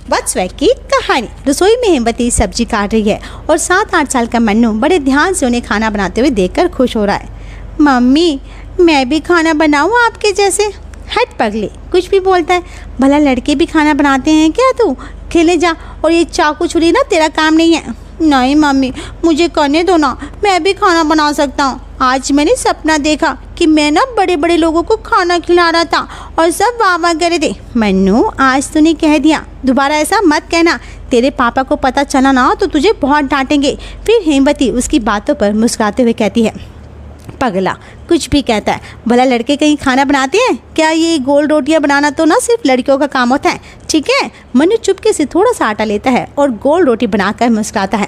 वत्सव की कहानी। रसोई में हेमवती सब्जी काट रही है और 7-8 साल का मन्नू बड़े ध्यान से उन्हें खाना बनाते हुए देखकर खुश हो रहा है। मम्मी, मैं भी खाना बनाऊँ आपके जैसे? हट पगले, कुछ भी बोलता है। भला लड़के भी खाना बनाते हैं क्या? तू खेले जा, और ये चाकू छुरी ना तेरा काम नहीं है। नहीं मम्मी, मुझे करने दो ना, मैं भी खाना बना सकता हूँ। आज मैंने सपना देखा कि मैं ना बड़े बड़े लोगों को खाना खिला रहा था और सब वाह वाह करे थे। मन्नू, आज तूने कह दिया, दोबारा ऐसा मत कहना। तेरे पापा को पता चला ना तो तुझे बहुत डांटेंगे। फिर हेमवती उसकी बातों पर मुस्कुराते हुए कहती है, पगला कुछ भी कहता है। भला लड़के कहीं खाना बनाते हैं क्या? ये गोल रोटियां बनाना तो ना सिर्फ लड़कियों का काम होता है, ठीक है? मन्नू चुपके से थोड़ा सा आटा लेता है और गोल रोटी बनाकर मुस्कुराता है।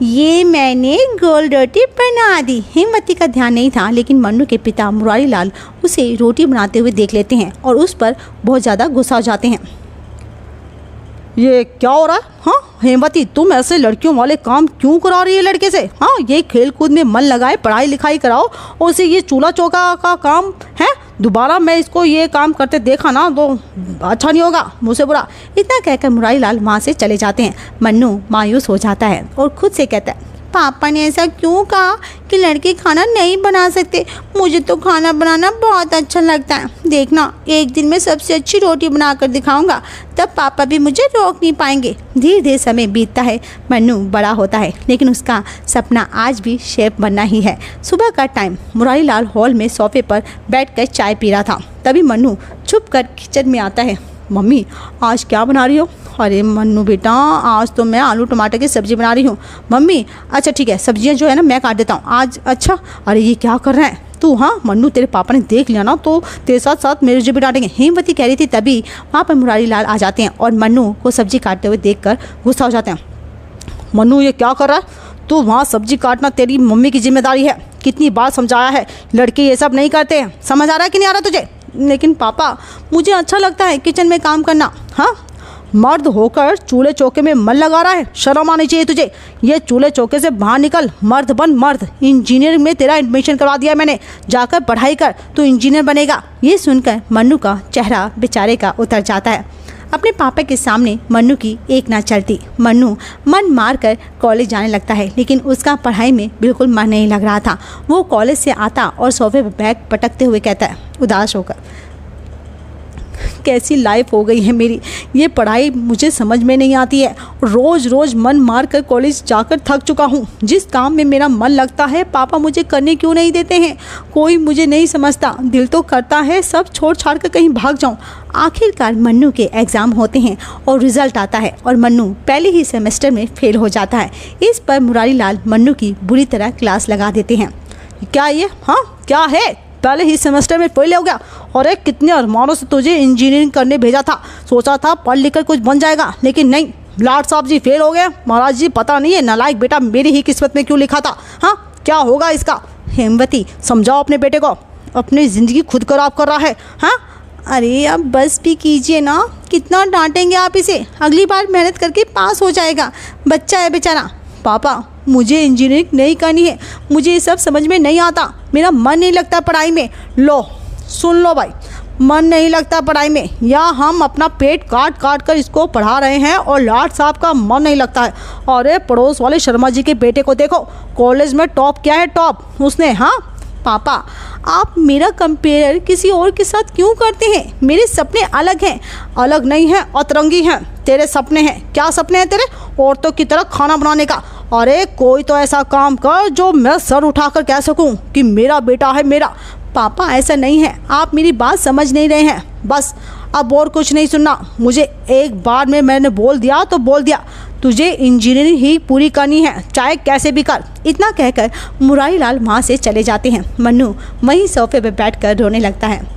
ये मैंने गोल रोटी बना दी। हेमवती का ध्यान नहीं था, लेकिन मन्नू के पिता मुरारी लाल उसे रोटी बनाते हुए देख लेते हैं और उस पर बहुत ज़्यादा गुस्सा हो जाते हैं। ये क्या हो रहा है? हाँ हेमवती, तुम ऐसे लड़कियों वाले काम क्यों करा रही है लड़के से? हाँ, ये खेल कूद में मन लगाए, पढ़ाई लिखाई कराओ, और उसे ये चूल्हा चौका का काम है। दोबारा मैं इसको ये काम करते देखा ना तो अच्छा नहीं होगा, मुझसे बुरा। इतना कहकर मुरारी लाल वहाँ से चले जाते हैं। मन्नू मायूस हो जाता है और खुद से कहता है, पापा ने ऐसा क्यों कहा कि लड़के खाना नहीं बना सकते? मुझे तो खाना बनाना बहुत अच्छा लगता है। देखना, एक दिन मैं सबसे अच्छी रोटी बनाकर दिखाऊंगा, तब पापा भी मुझे रोक नहीं पाएंगे। धीरे धीरे समय बीतता है, मन्नू बड़ा होता है, लेकिन उसका सपना आज भी शेफ बनना ही है। सुबह का टाइम, मुरारी लाल हॉल में सोफे पर बैठकर चाय पी रहा था। तभी मन्नू छुप कर किचन में आता है। मम्मी, आज क्या बना रही हो? अरे मन्नू बेटा, आज तो मैं आलू टमाटर की सब्ज़ी बना रही हूँ। मम्मी, अच्छा ठीक है, सब्जियाँ जो है ना मैं काट देता हूँ आज। अच्छा, अरे ये क्या कर रहा है तू? हाँ मन्नू, तेरे पापा ने देख लिया ना तो तेरे साथ साथ मेरे जो भी डांटेंगे। हेमवती कह रही थी, तभी वहाँ पर मुरारी लाल आ जाते हैं और मन्नू को सब्जी काटते हुए देखकर गुस्सा हो जाते हैं। मन्नू, ये क्या कर रहा है तू? वहाँ सब्जी काटना तेरी मम्मी की जिम्मेदारी है। कितनी बार समझाया है, लड़के ये सब नहीं करते हैं। समझ आ रहा है कि नहीं आ रहा तुझे? लेकिन पापा, मुझे अच्छा लगता है किचन में काम करना। हाँ, मर्द होकर चूल्हे चौके में मन लगा रहा है, शर्म आनी चाहिए तुझे। ये चूल्हे चौके से बाहर निकल, मर्द बन मर्द। इंजीनियरिंग में तेरा एडमिशन करवा दिया मैंने, जाकर पढ़ाई कर, तू इंजीनियर बनेगा। ये सुनकर मन्नू का चेहरा बेचारे का उतर जाता है। अपने पापा के सामने मन्नू की एक ना चलती। मन्नू मन मार कर कॉलेज जाने लगता है, लेकिन उसका पढ़ाई में बिल्कुल मन नहीं लग रहा था। वो कॉलेज से आता और सोफे पर बैग पटकते हुए कहता है उदास होकर, कैसी लाइफ हो गई है मेरी। ये पढ़ाई मुझे समझ में नहीं आती है। रोज़ रोज़ मन मार कर कॉलेज जाकर थक चुका हूँ। जिस काम में मेरा मन लगता है पापा मुझे करने क्यों नहीं देते हैं? कोई मुझे नहीं समझता। दिल तो करता है सब छोड़ छाड़ कर कहीं भाग जाऊँ। आखिरकार मन्नू के एग्ज़ाम होते हैं और रिज़ल्ट आता है और मन्नू पहले ही सेमेस्टर में फेल हो जाता है। इस पर मुरारी लाल मन्नू की बुरी तरह क्लास लगा देते हैं। क्या ये? हाँ क्या है? पहले ही सेमेस्टर में फेल हो गया? और एक कितने अरमानों से तुझे इंजीनियरिंग करने भेजा था। सोचा था पढ़ लिख कर कुछ बन जाएगा, लेकिन नहीं, लाट साहब जी फेल हो गए। महाराज जी, पता नहीं है नालायक बेटा मेरी ही किस्मत में क्यों लिखा था। हाँ, क्या होगा इसका? हेमवती, समझाओ अपने बेटे को, अपनी ज़िंदगी खुद खराब कर रहा है। हाँ, अरे अब बस भी कीजिए ना, कितना डांटेंगे आप इसे? अगली बार मेहनत करके पास हो जाएगा, बच्चा है बेचारा। पापा, मुझे इंजीनियरिंग नहीं करनी है, मुझे ये सब समझ में नहीं आता, मेरा मन नहीं लगता पढ़ाई में। लो सुन लो भाई, मन नहीं लगता पढ़ाई में, या हम अपना पेट काट काट कर इसको पढ़ा रहे हैं और लाट साहब का मन नहीं लगता है। अरे पड़ोस वाले शर्मा जी के बेटे को देखो, कॉलेज में टॉप किया है, टॉप उसने। हाँ पापा, आप मेरा कंपेयर किसी और के साथ क्यों करते हैं? मेरे सपने अलग हैं। अलग नहीं हैं, अतरंगी हैं। तेरे सपने हैं। क्या सपने हैं तेरे? औरतों की तरह खाना बनाने का। अरे कोई तो ऐसा काम कर जो मैं सर उठाकर कह सकूं कि मेरा बेटा है मेरा। पापा ऐसा नहीं है, आप मेरी बात समझ नहीं रहे हैं। बस अब और कुछ नहीं सुनना मुझे। एक बार में मैंने बोल दिया तो बोल दिया, तुझे इंजीनियरिंग ही पूरी करनी है, चाहे कैसे भी कर। इतना कहकर मुरारी लाल वहाँ से चले जाते हैं। मन्नू वहीं सोफे पर बैठकर रोने लगता है।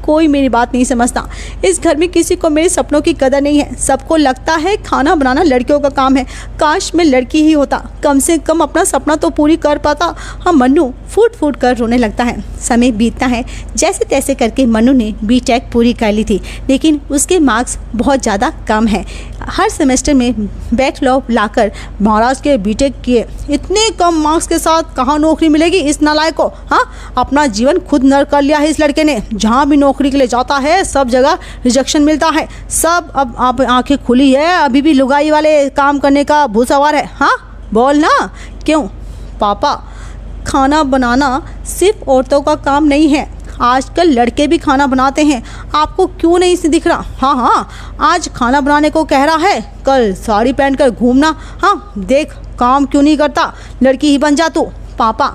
कोई मेरी बात नहीं समझता। इस घर में किसी को मेरे सपनों की कदर नहीं है। सबको लगता है खाना बनाना लड़कियों का काम है। काश मैं लड़की ही होता, कम से कम अपना सपना तो पूरी कर पाता। हाँ, मन्नू फूट फूट कर रोने लगता है। समय बीतता है। जैसे तैसे करके मन्नू ने बीटेक पूरी कर ली थी, लेकिन उसके मार्क्स बहुत ज़्यादा कम हैं। हर सेमेस्टर में बैकलॉग लाकर महाराज के बीटेक किए। इतने कम मार्क्स के साथ कहाँ नौकरी मिलेगी इस नालायक को? हाँ, अपना जीवन खुद नर्क कर लिया है इस लड़के ने। जहाँ भी नौकरी नौकरी के लिए जाता है सब जगह रिजेक्शन मिलता है। सब अब आप आंखें खुली है, अभी भी लुगाई वाले काम करने का भूत सवार है। हाँ बोल ना। क्यों पापा, खाना बनाना सिर्फ औरतों का काम नहीं है, आजकल लड़के भी खाना बनाते हैं, आपको क्यों नहीं से दिख रहा? हाँ हाँ, आज खाना बनाने को कह रहा है, कल साड़ी पहनकर घूमना। हाँ देख, काम क्यों नहीं करता, लड़की ही बन जा तू। पापा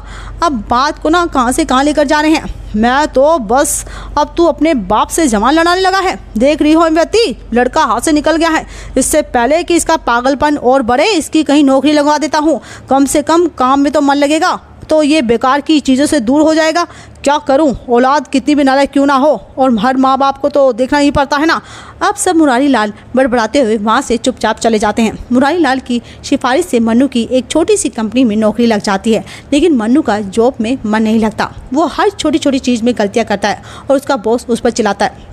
अब बात को ना कहाँ से कहाँ लेकर जा रहे हैं। मैं तो बस, अब तू अपने बाप से जवान लड़ाने लगा है। देख रही हो हिमवती, लड़का हाथ से निकल गया है। इससे पहले कि इसका पागलपन और बढ़े, इसकी कहीं नौकरी लगवा देता हूँ, कम से कम काम में तो मन लगेगा, तो ये बेकार की चीज़ों से दूर हो जाएगा। क्या करूं, औलाद कितनी भी नालायक क्यों ना हो, और हर माँ बाप को तो देखना ही पड़ता है ना। अब सब मुरारी लाल बड़बड़ाते हुए वहाँ से चुपचाप चले जाते हैं। मुरारी लाल की सिफारिश से मन्नू की एक छोटी सी कंपनी में नौकरी लग जाती है, लेकिन मन्नू का जॉब में मन नहीं लगता। वो हर छोटी छोटी चीज़ में गलतियाँ करता है और उसका बॉस उस पर चिल्लाता है।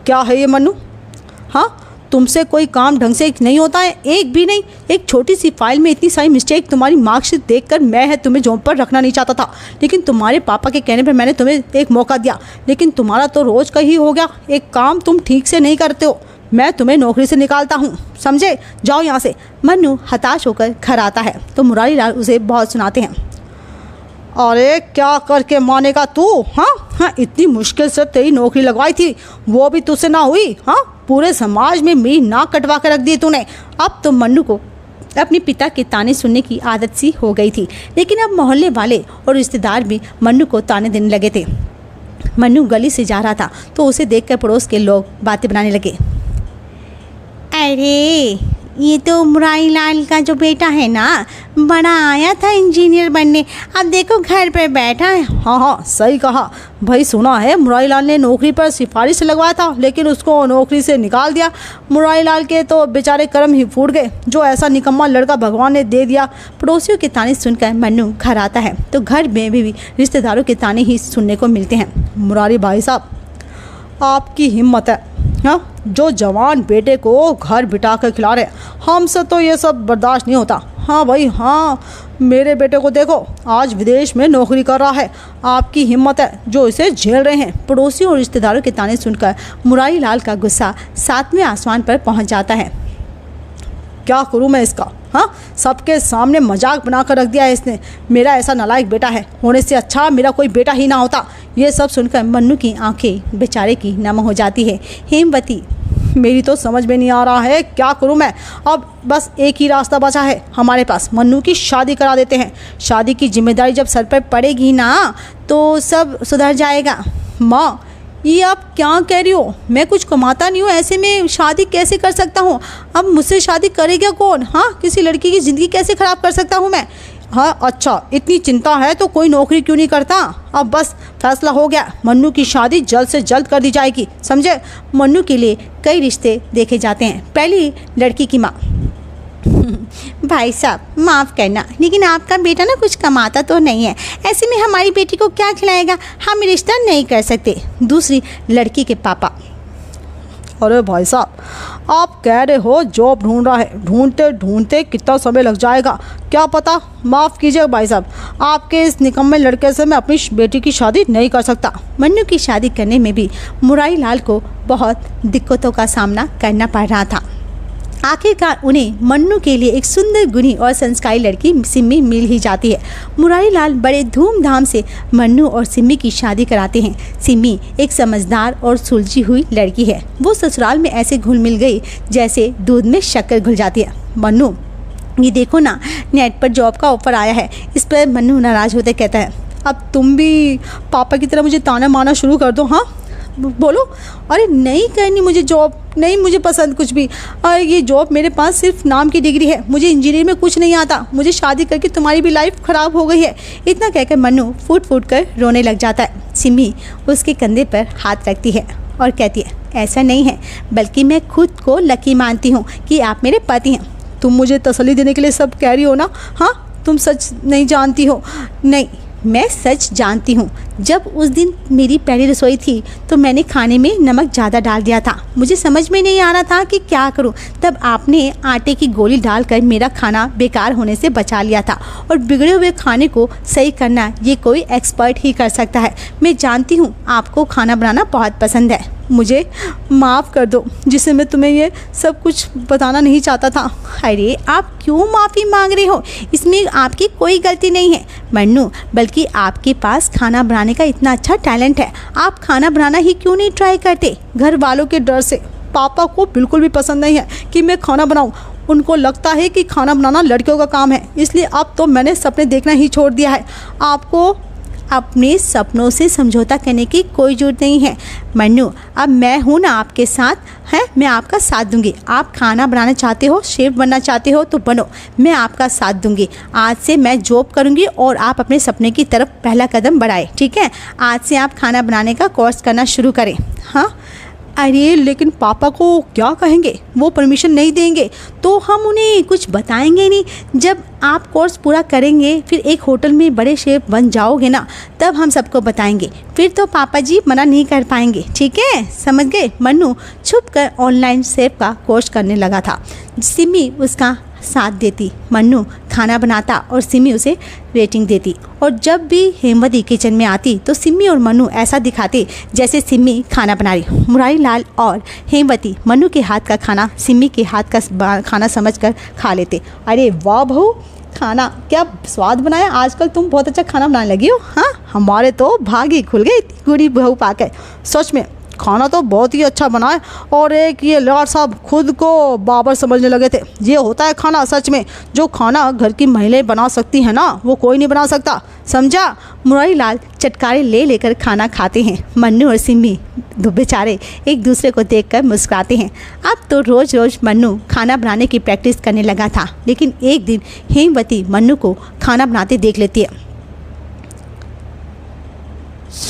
क्या है ये मन्नू? हाँ, तुमसे कोई काम ढंग से नहीं होता है, एक भी नहीं। एक छोटी सी फाइल में इतनी सारी मिस्टेक, तुम्हारी मार्कशीट देखकर मैं तुम्हें जॉब पर रखना नहीं चाहता था, लेकिन तुम्हारे पापा के कहने पर मैंने तुम्हें एक मौका दिया, लेकिन तुम्हारा तो रोज़ का ही हो गया। एक काम तुम ठीक से नहीं करते हो, मैं तुम्हें नौकरी से निकालता हूँ, समझे? जाओ यहाँ से। मन्नू हताश होकर घर आता है तो मुरारी लाल उसे बहुत सुनाते हैं। अरे क्या करके मानेगा तू? हाँ, इतनी मुश्किल से तेरी नौकरी लगवाई थी, वो भी तुझसे ना हुई। हाँ, पूरे समाज में मेरी नाक कटवा कर रख दी तूने। अब तो मन्नू को अपने पिता के ताने सुनने की आदत सी हो गई थी, लेकिन अब मोहल्ले वाले और रिश्तेदार भी मन्नू को ताने देने लगे थे। मन्नू गली से जा रहा था तो उसे देखकर पड़ोस के लोग बातें बनाने लगे। अरे ये तो मुरारी लाल का जो बेटा है ना, बड़ा आया था इंजीनियर बनने, अब देखो घर पर बैठा है। हाँ, सही कहा भाई। सुना है मुरारी लाल ने नौकरी पर सिफारिश लगवाया था, लेकिन उसको नौकरी से निकाल दिया। मुरारी लाल के तो बेचारे कर्म ही फूट गए, जो ऐसा निकम्मा लड़का भगवान ने दे दिया। पड़ोसियों के ताने सुनकर मन्नू घर आता है तो घर में भी रिश्तेदारों के ताने ही सुनने को मिलते हैं। मुरारी भाई साहब, आपकी हिम्मत है, हाँ, जो जवान बेटे को घर बिठा कर खिला रहे, हमसे तो ये सब बर्दाश्त नहीं होता। हाँ भाई हाँ, मेरे बेटे को देखो, आज विदेश में नौकरी कर रहा है, आपकी हिम्मत है जो इसे झेल रहे हैं। पड़ोसियों और रिश्तेदारों के ताने सुनकर मुरारी लाल का गुस्सा 7वें आसमान पर पहुंच जाता है। क्या करूं मैं इसका? हाँ, सबके सामने मजाक बनाकर रख दिया है इसने। मेरा ऐसा नालायक बेटा है, होने से अच्छा मेरा कोई बेटा ही ना होता। ये सब सुनकर मन्नू की आंखें बेचारे की नम हो जाती है। हेमवती, मेरी तो समझ में नहीं आ रहा है, क्या करूं मैं? अब बस एक ही रास्ता बचा है हमारे पास, मन्नू की शादी करा देते हैं। शादी की जिम्मेदारी जब सर पर पड़ेगी ना तो सब सुधर जाएगा। माँ, ये आप क्या कह रही हो? मैं कुछ कमाता नहीं हूँ, ऐसे में शादी कैसे कर सकता हूँ? अब मुझसे शादी करेगा कौन? हाँ, किसी लड़की की ज़िंदगी कैसे ख़राब कर सकता हूँ मैं? हाँ अच्छा, इतनी चिंता है तो कोई नौकरी क्यों नहीं करता? अब बस फैसला हो गया, मन्नू की शादी जल्द से जल्द कर दी जाएगी, समझे? मन्नू के लिए कई रिश्ते देखे जाते हैं। पहली लड़की की माँ। भाई साहब माफ़ करना, लेकिन आपका बेटा ना कुछ कमाता तो नहीं है, ऐसे में हमारी बेटी को क्या खिलाएगा, हम रिश्ता नहीं कर सकते। दूसरी लड़की के पापा। अरे भाई साहब, आप कह रहे हो जॉब ढूंढ रहा है, ढूंढते ढूंढते कितना समय लग जाएगा क्या पता। माफ़ कीजिए भाई साहब, आपके इस निकम्मे लड़के से मैं अपनी बेटी की शादी नहीं कर सकता। मन्नू की शादी करने में भी मुरारी लाल को बहुत दिक्कतों का सामना करना पड़ रहा था। आखिरकार उन्हें मन्नू के लिए एक सुंदर गुणी और संस्कारी लड़की सिम्मी मिल ही जाती है। मुरारी लाल बड़े धूमधाम से मन्नू और सिम्मी की शादी कराते हैं। सिम्मी एक समझदार और सुलझी हुई लड़की है। वो ससुराल में ऐसे घुल मिल गई जैसे दूध में शक्कर घुल जाती है। मन्नू, ये देखो ना, नेट पर जॉब का ऑफर आया है। इस पर मन्नू नाराज़ होते कहता है, अब तुम भी पापा की तरह मुझे ताना मारना शुरू कर दो। हाँ बोलो। अरे नहीं करनी मुझे जॉब, नहीं मुझे पसंद कुछ भी। और ये जॉब मेरे पास सिर्फ नाम की डिग्री है, मुझे इंजीनियर में कुछ नहीं आता। मुझे शादी करके तुम्हारी भी लाइफ ख़राब हो गई है। इतना कहकर मन्नू फूट फूट कर रोने लग जाता है। सिम्मी उसके कंधे पर हाथ रखती है और कहती है, ऐसा नहीं है, बल्कि मैं खुद को लकी मानती हूँ कि आप मेरे पति हैं। तुम मुझे तसल्ली देने के लिए सब कह रही हो ना? हाँ, तुम सच नहीं जानती हो। नहीं, मैं सच जानती हूँ। जब उस दिन मेरी पहली रसोई थी तो मैंने खाने में नमक ज़्यादा डाल दिया था। मुझे समझ में नहीं आ रहा था कि क्या करूँ। तब आपने आटे की गोली डालकर मेरा खाना बेकार होने से बचा लिया था। और बिगड़े हुए खाने को सही करना ये कोई एक्सपर्ट ही कर सकता है। मैं जानती हूँ आपको खाना बनाना बहुत पसंद है। मुझे माफ़ कर दो जिसे मैं तुम्हें ये सब कुछ बताना नहीं चाहता था। अरे आप क्यों माफ़ी मांग रहे हो? इसमें आपकी कोई गलती नहीं है मन्नू, बल्कि आपके पास खाना बनाने का इतना अच्छा टैलेंट है। आप खाना बनाना ही क्यों नहीं ट्राई करते? घर वालों के डर से पापा को बिल्कुल भी पसंद नहीं है कि मैं खाना बनाऊं। उनको लगता है कि खाना बनाना लड़कियों का काम है, इसलिए अब तो मैंने सपने देखना ही छोड़ दिया है। आपको अपने सपनों से समझौता करने की कोई ज़रूरत नहीं है मन्नू। अब मैं हूँ ना आपके साथ, है मैं आपका साथ दूंगी। आप खाना बनाना चाहते हो, शेफ़ बनना चाहते हो तो बनो, मैं आपका साथ दूंगी। आज से मैं जॉब करूँगी और आप अपने सपने की तरफ पहला कदम बढ़ाएं, ठीक है? आज से आप खाना बनाने का कोर्स करना शुरू करें। हाँ, अरे लेकिन पापा को क्या कहेंगे? वो परमिशन नहीं देंगे तो हम उन्हें कुछ बताएंगे नहीं। जब आप कोर्स पूरा करेंगे फिर एक होटल में बड़े शेफ बन जाओगे ना, तब हम सबको बताएंगे। फिर तो पापा जी मना नहीं कर पाएंगे, ठीक है? समझ गए? मन्नू छुप कर ऑनलाइन शेफ का कोर्स करने लगा था। सिमी उसका साथ देती। मन्नू खाना बनाता और सिमी उसे रेटिंग देती। और जब भी हेमवती किचन में आती तो सिमी और मन्नू ऐसा दिखाते जैसे सिमी खाना बना रही। मुरारी लाल और हेमवती मन्नू के हाथ का खाना सिमी के हाथ का खाना समझकर खा लेते। अरे वाह बहू, खाना क्या स्वाद बनाया, आजकल तुम बहुत अच्छा खाना बनाने लगी हो। हाँ, हमारे तो भाग ही खुल गए इतनी बुरी बहू पाकर। सच में खाना तो बहुत ही अच्छा बना है। और एक ये लाड साहब खुद को बाबर समझने लगे थे। ये होता है खाना सच में, जो खाना घर की महिलाएं बना सकती हैं ना, वो कोई नहीं बना सकता, समझा? मुरारी लाल चटकारे ले लेकर खाना खाते हैं। मन्नू और सिमी बेचारे एक दूसरे को देखकर मुस्कुराते हैं। अब तो रोज़ रोज़ मन्नू खाना बनाने की प्रैक्टिस करने लगा था। लेकिन एक दिन हेमवती मन्नू को खाना बनाते देख लेती है।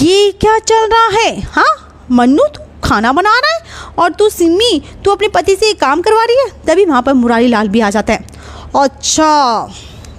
ये क्या चल रहा है? हाँ मन्नू, तू खाना बना रहा है और तू सिमी, तू अपने पति से काम करवा रही है। तभी वहाँ पर मुरारी लाल भी आ जाता है। अच्छा,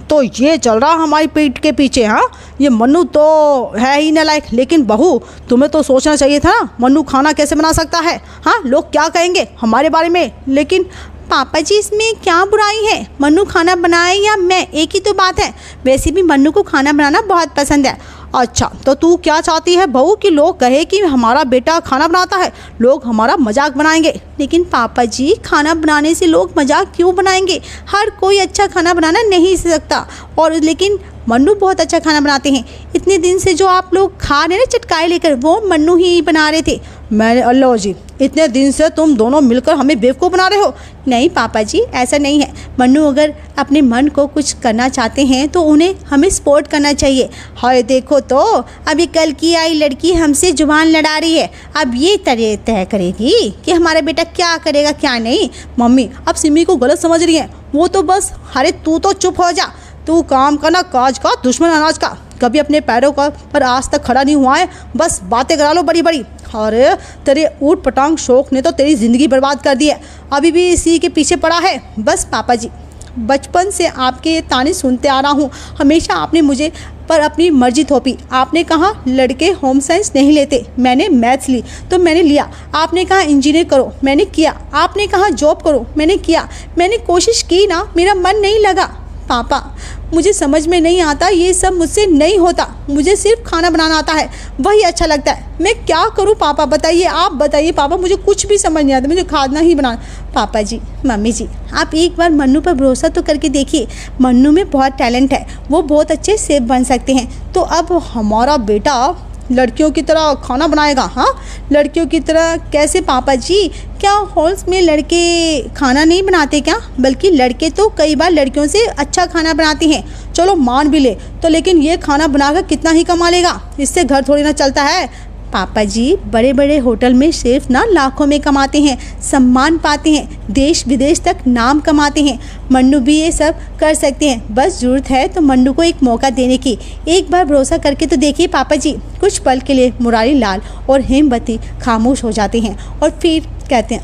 तो ये चल रहा हमारी पीठ के पीछे। हाँ, ये मन्नू तो है ही नालायक। लेकिन बहू, तुम्हें तो सोचना चाहिए था ना, मन्नू खाना कैसे बना सकता है। हाँ, लोग क्या कहेंगे हमारे बारे में। लेकिन पापा जी इसमें क्या बुराई है? मन्नू खाना बनाए या मैं, एक ही तो बात है। वैसे भी मन्नू को खाना बनाना बहुत पसंद है। अच्छा, तो तू क्या चाहती है बहू कि लोग कहे कि हमारा बेटा खाना बनाता है, लोग हमारा मजाक बनाएंगे। लेकिन पापा जी, खाना बनाने से लोग मजाक क्यों बनाएंगे? हर कोई अच्छा खाना बनाना नहीं सकता। और लेकिन मन्नू बहुत अच्छा खाना बनाते हैं। इतने दिन से जो आप लोग खा रहे हैं ना चटकाए लेकर, वो मन्नू ही बना रहे थे। मैंने, अल्लाह जी, इतने दिन से तुम दोनों मिलकर हमें बेवकूफ़ बना रहे हो। नहीं पापा जी, ऐसा नहीं है। मन्नू अगर अपने मन को कुछ करना चाहते हैं तो उन्हें हमें सपोर्ट करना चाहिए। हाय देखो तो, अभी कल की आई लड़की हमसे जुबान लड़ा रही है। अब ये तय करेगी कि हमारा बेटा क्या करेगा क्या नहीं। मम्मी, अब सिमी को गलत समझ रही है। वो तो बस, अरे तू तो चुप हो जा। तू काम करना काज का, दुश्मन अनाज का। कभी अपने पैरों का पर आज तक खड़ा नहीं हुआ है, बस बातें करा लो बड़ी बड़ी। अरे तेरे ऊट पटांग शौक ने तो तेरी ज़िंदगी बर्बाद कर दी है, अभी भी इसी के पीछे पड़ा है। बस पापा जी, बचपन से आपके ये ताने सुनते आ रहा हूँ। हमेशा आपने मुझे पर अपनी मर्जी थोपी। आपने कहा लड़के होम साइंस नहीं लेते, मैंने मैथ्स ली तो मैंने लिया। आपने कहा इंजीनियर करो, मैंने किया। आपने कहा जॉब करो, मैंने किया। मैंने कोशिश की ना, मेरा मन नहीं लगा। पापा, मुझे समझ में नहीं आता, ये सब मुझसे नहीं होता। मुझे सिर्फ खाना बनाना आता है, वही अच्छा लगता है। मैं क्या करूं पापा, बताइए, आप बताइए पापा, मुझे कुछ भी समझ नहीं आता, मुझे खाना ही बनाना। पापा जी, मम्मी जी, आप एक बार मन्नू पर भरोसा तो करके देखिए। मन्नू में बहुत टैलेंट है, वो बहुत अच्छे शेफ बन सकते हैं। तो अब हमारा बेटा लड़कियों की तरह खाना बनाएगा? हाँ, लड़कियों की तरह कैसे पापा जी? क्या हॉल्स में लड़के खाना नहीं बनाते क्या? बल्कि लड़के तो कई बार लड़कियों से अच्छा खाना बनाते हैं। चलो मान भी ले तो, लेकिन ये खाना बनाकर कितना ही कमा लेगा? इससे घर थोड़ी ना चलता है। पापा जी, बड़े बड़े होटल में शेफ ना लाखों में कमाते हैं, सम्मान पाते हैं, देश विदेश तक नाम कमाते हैं। मन्नू भी ये सब कर सकते हैं, बस ज़रूरत है तो मन्नू को एक मौका देने की। एक बार भरोसा करके तो देखिए पापा जी। कुछ पल के लिए मुरारी लाल और हेमवती खामोश हो जाते हैं और फिर कहते हैं,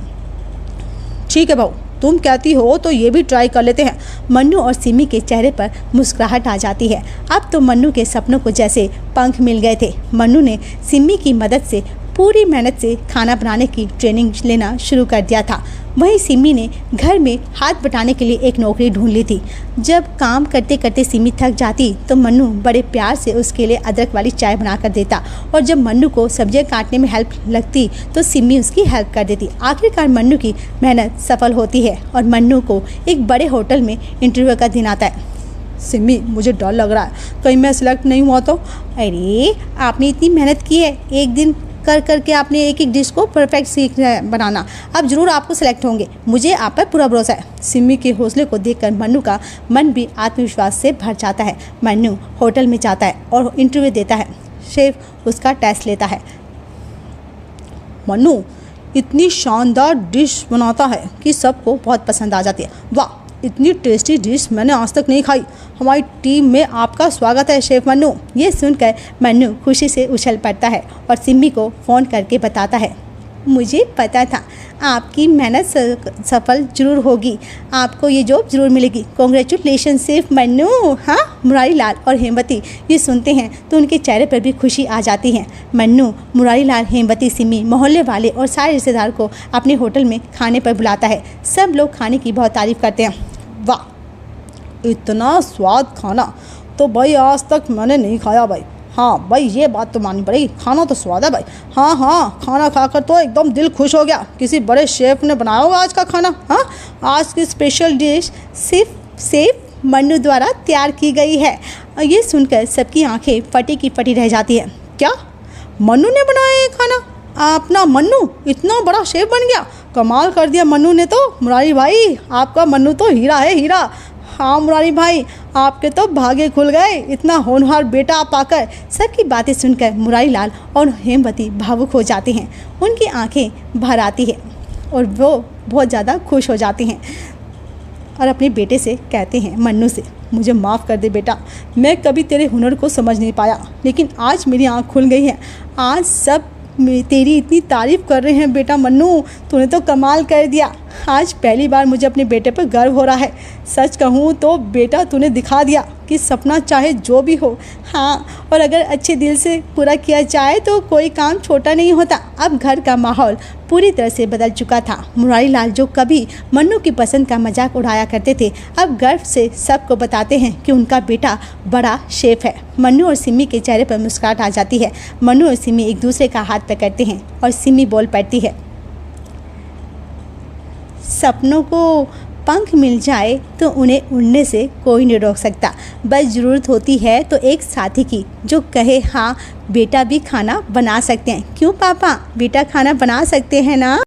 ठीक है बहू, तुम कहती हो तो ये भी ट्राई कर लेते हैं। मन्नू और सिमी के चेहरे पर मुस्कुराहट आ जाती है। अब तो मन्नू के सपनों को जैसे पंख मिल गए थे। मन्नू ने सिमी की मदद से पूरी मेहनत से खाना बनाने की ट्रेनिंग लेना शुरू कर दिया था। वहीं सिमी ने घर में हाथ बटाने के लिए एक नौकरी ढूंढ ली थी। जब काम करते करते सिमी थक जाती तो मन्नू बड़े प्यार से उसके लिए अदरक वाली चाय बना कर देता, और जब मन्नू को सब्जियां काटने में हेल्प लगती तो सिमी उसकी हेल्प कर देती। आखिरकार मन्नू की मेहनत सफल होती है और मन्नू को एक बड़े होटल में इंटरव्यू का दिन आता है। सिमी, मुझे डर लग रहा है कहीं मैं सिलेक्ट नहीं हुआ तो। अरे आपने इतनी मेहनत की है, एक दिन कर करके आपने एक एक डिश को परफेक्ट सीख बनाना, अब ज़रूर आपको सेलेक्ट होंगे, मुझे आप पर पूरा भरोसा है। सिमी के हौसले को देखकर मन्नू का मन भी आत्मविश्वास से भर जाता है। मन्नू होटल में जाता है और इंटरव्यू देता है। शेफ उसका टेस्ट लेता है। मन्नू इतनी शानदार डिश बनाता है कि सबको बहुत पसंद आ जाती है। वाह, इतनी टेस्टी डिश मैंने आज तक नहीं खाई। हमारी टीम में आपका स्वागत है शेफ मन्नू। ये सुनकर मन्नू खुशी से उछल पड़ता है और सिमी को फ़ोन करके बताता है, मुझे पता था आपकी मेहनत सफल जरूर होगी, आपको ये जॉब जरूर मिलेगी। Congratulation chef Mannu. हाँ, मुरारी लाल और हेमवती ये सुनते हैं तो उनके चेहरे पर भी खुशी आ जाती है। मन्नू मुरारी लाल, हेमवती, सिमी, मोहल्ले वाले और सारे रिश्तेदार को अपने होटल में खाने पर बुलाता है। सब लोग खाने की बहुत तारीफ़ करते हैं। वाह, इतना स्वाद खाना तो भाई आज तक मैंने नहीं खाया भाई। हाँ भाई, ये बात तो माननी पड़ेगी, खाना तो स्वाद है भाई। हाँ, खाना खाकर तो एकदम दिल खुश हो गया। किसी बड़े शेफ़ ने बनाया होगा आज का खाना। हाँ, आज की स्पेशल डिश सिर्फ शेफ मन्नू द्वारा तैयार की गई है। ये सुनकर सबकी आंखें फटी की फटी रह जाती है। क्या मन्नू ने बनाया ये खाना? अपना मन्नू इतना बड़ा शेफ बन गया, कमाल कर दिया मन्नू ने तो। मुरारी भाई, आपका मन्नू तो हीरा है, हीरा। हाँ मुरारी भाई, आपके तो भागे खुल गए इतना होनहार बेटा पाकर। सबकी बातें सुनकर मुरारी लाल और हेमवती भावुक हो जाते हैं। उनकी आंखें भर आती है और वो बहुत ज़्यादा खुश हो जाते हैं और अपने बेटे से कहते हैं, मन्नू से, मुझे माफ़ कर दे बेटा, मैं कभी तेरे हुनर को समझ नहीं पाया, लेकिन आज मेरी आँख खुल गई है। आज सब तेरी इतनी तारीफ़ कर रहे हैं बेटा मन्नू, तूने तो कमाल कर दिया। आज पहली बार मुझे अपने बेटे पर गर्व हो रहा है। सच कहूँ तो बेटा, तूने दिखा दिया कि सपना चाहे जो भी हो, हाँ, और अगर अच्छे दिल से पूरा किया जाए तो कोई काम छोटा नहीं होता। अब घर का माहौल पूरी तरह से बदल चुका था। मुरारी लाल जो कभी मन्नू की पसंद का मजाक उड़ाया करते थे, अब गर्व से सबको बताते हैं कि उनका बेटा बड़ा शेफ है। मन्नू और सिमी के चेहरे पर मुस्कुराहट आ जाती है। मन्नू और सिमी एक दूसरे का हाथ पकड़ते हैं और सिमी बोल पड़ती है, सपनों को पंख मिल जाए तो उन्हें उड़ने से कोई नहीं रोक सकता। बस ज़रूरत होती है तो एक साथी की जो कहे, हाँ बेटा भी खाना बना सकते हैं। क्यों पापा, बेटा खाना बना सकते हैं ना?